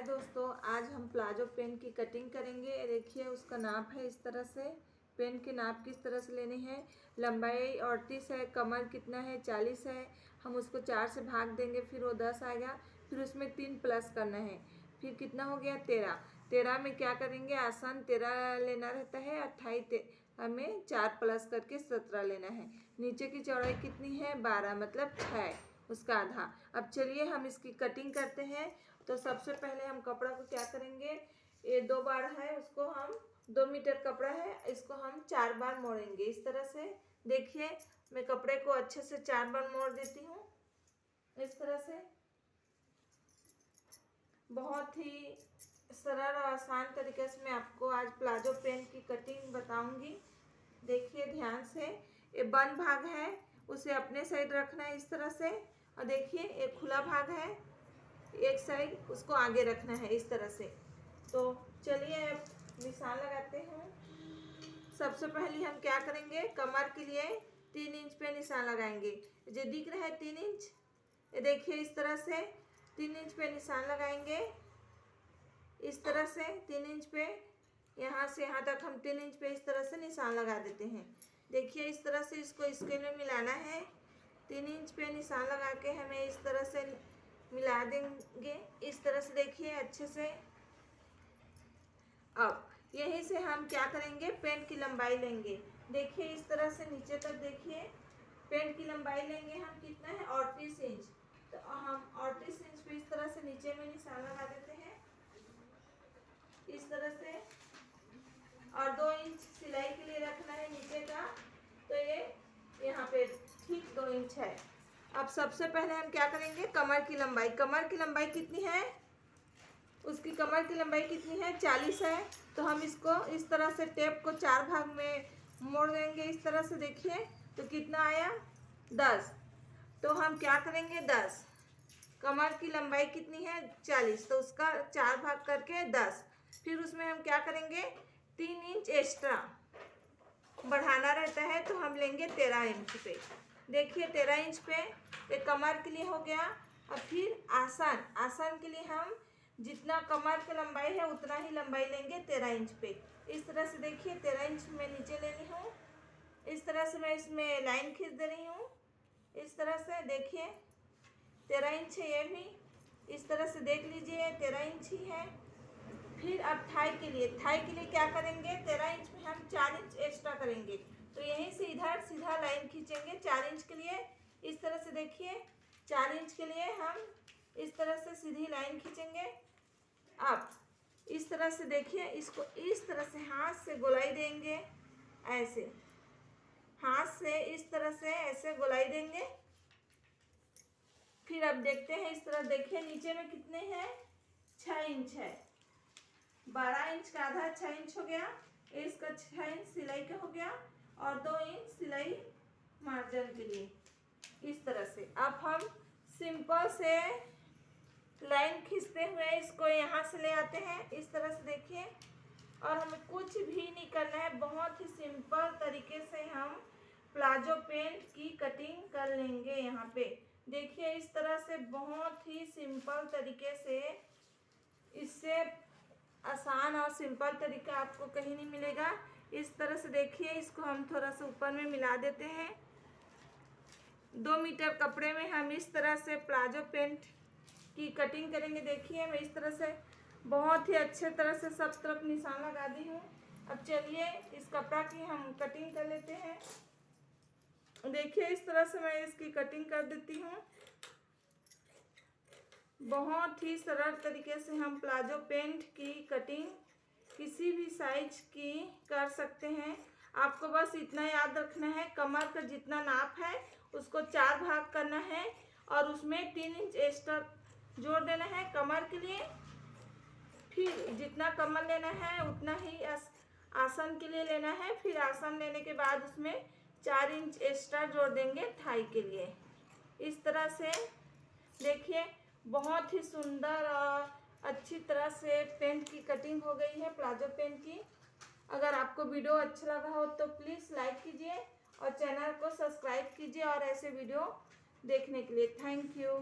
दोस्तों, आज हम प्लाजो पेन की कटिंग करेंगे। देखिए उसका नाप है इस तरह से। पेन के नाप किस तरह से लेने हैं। लंबाई 38 है, कमर कितना है 40 है। हम उसको 4 से भाग देंगे, फिर वो 10 आएगा। फिर उसमें 3 प्लस करना है, फिर कितना हो गया 13। 13 में क्या करेंगे, आसान 13 लेना रहता है। 28 हमें 4 प्लस करके 17 लेना है। नीचे की चौड़ाई कितनी है 12, मतलब 6, उसका आधा। अब चलिए हम इसकी कटिंग करते हैं। तो सबसे पहले हम कपड़ा को क्या करेंगे, ये 2 बार है, उसको हम 2 मीटर कपड़ा है, इसको हम 4 बार मोड़ेंगे इस तरह से। देखिए मैं कपड़े को अच्छे से 4 बार मोड़ देती हूँ इस तरह से। बहुत ही सरल और आसान तरीके से मैं आपको आज प्लाजो पेन की कटिंग बताऊंगी। देखिए ध्यान से, ये बंद भाग है उसे अपने साइड रखना है इस तरह से। और देखिए एक खुला भाग है एक साइड, उसको आगे रखना है इस तरह से। तो चलिए निशान लगाते हैं। सबसे पहले हम क्या करेंगे, कमर के लिए 3 इंच पे निशान लगाएंगे। जो दिख रहा है 3 इंच, ये देखिए इस तरह से 3 इंच पे निशान लगाएंगे इस तरह से। 3 इंच पे, यहाँ से यहाँ तक हम 3 इंच पे इस तरह से निशान लगा देते हैं। देखिए इस तरह से इसको स्केल में मिलाना है। 3 इंच पे निशान लगा के हमें इस तरह से मिला देंगे इस तरह से। देखिए अच्छे से। अब यहीं से हम क्या करेंगे, पेन की लंबाई लेंगे। देखिए इस तरह से नीचे तक देखिए पेन की लंबाई लेंगे हम, कितना है 38 इंच। तो हम 38 इंच पे इस तरह से नीचे में निशान लगा देते हैं इस तरह से। और 2 इंच सिलाई के लिए रखना है नीचे का, तो ये यहाँ पे ठीक 2 इंच है। अब सबसे पहले हम क्या करेंगे, कमर की लंबाई। कमर की लंबाई कितनी है, उसकी कमर की लंबाई कितनी है 40 है। तो हम इसको इस तरह से टेप को 4 भाग में मोड़ देंगे इस तरह से। देखिए तो कितना आया 10। तो हम क्या करेंगे 10, कमर की लंबाई कितनी है 40, तो उसका 4 भाग करके 10। फिर उसमें हम क्या करेंगे, 3 इंच एक्स्ट्रा बढ़ाना रहता है, तो हम लेंगे 13 इंच पे। देखिए 13 इंच पे ये कमर के लिए हो गया। अब फिर आसन के लिए हम जितना कमर की लंबाई है उतना ही लंबाई लेंगे 13 इंच पे इस तरह से। देखिए 13 इंच में नीचे ले ली हूँ इस तरह से। मैं इसमें लाइन खींच दे रही हूँ इस तरह से। देखिए 13 इंच है ये भी, इस तरह से देख लीजिए 13 इंच ही है। फिर अब थाई के लिए क्या करेंगे, 13 इंच में हम 4 इंच एक्स्ट्रा करेंगे। तो यहीं से इधर सीधा लाइन खींचेंगे 4 इंच के लिए इस तरह से। देखिए 4 इंच के लिए हम इस तरह से सीधी लाइन खींचेंगे। अब इस तरह से देखिए, इसको इस तरह से हाथ से गोलाई देंगे ऐसे, हाथ से इस तरह से ऐसे गोलाई देंगे। फिर अब देखते हैं इस तरह। देखिए नीचे में कितने हैं 6 इंच है। 12 इंच का आधा 6 इंच हो गया। इसका 6 इंच सिलाई का हो गया और 2 इंच सिलाई मार्जिन के लिए इस तरह से। अब हम सिंपल से लाइन खींचते हुए इसको यहाँ से ले आते हैं इस तरह से। देखिए, और हमें कुछ भी नहीं करना है, बहुत ही सिंपल तरीके से हम प्लाजो पेंट की कटिंग कर लेंगे यहाँ पे। देखिए इस तरह से बहुत ही सिंपल तरीके से, इससे आसान और सिंपल तरीका आपको कहीं नहीं मिलेगा इस तरह से। देखिए इसको हम थोड़ा सा ऊपर में मिला देते हैं। 2 मीटर कपड़े में हम इस तरह से प्लाजो पेंट की कटिंग करेंगे। देखिए मैं इस तरह से बहुत ही अच्छे तरह से सब तरफ निशान लगा दी हूँ। अब चलिए इस कपड़ा की हम कटिंग कर लेते हैं। देखिए इस तरह से मैं इसकी कटिंग कर देती हूँ। बहुत ही सरल तरीके से हम प्लाजो पेंट की कटिंग किसी भी साइज की कर सकते हैं। आपको बस इतना याद रखना है, कमर का जितना नाप है उसको 4 भाग करना है और उसमें 3 इंच एक्स्ट्रा जोड़ देना है कमर के लिए। फिर जितना कमर लेना है उतना ही आसन के लिए लेना है। फिर आसन लेने के बाद उसमें 4 इंच एक्स्ट्रा जोड़ देंगे थाई के लिए इस तरह से। देखिए बहुत ही सुंदर और अच्छी तरह से पेंट की कटिंग हो गई है प्लाजो पेंट की। अगर आपको वीडियो अच्छा लगा हो तो प्लीज़ लाइक कीजिए और चैनल को सब्सक्राइब कीजिए और ऐसे वीडियो देखने के लिए। Thank you.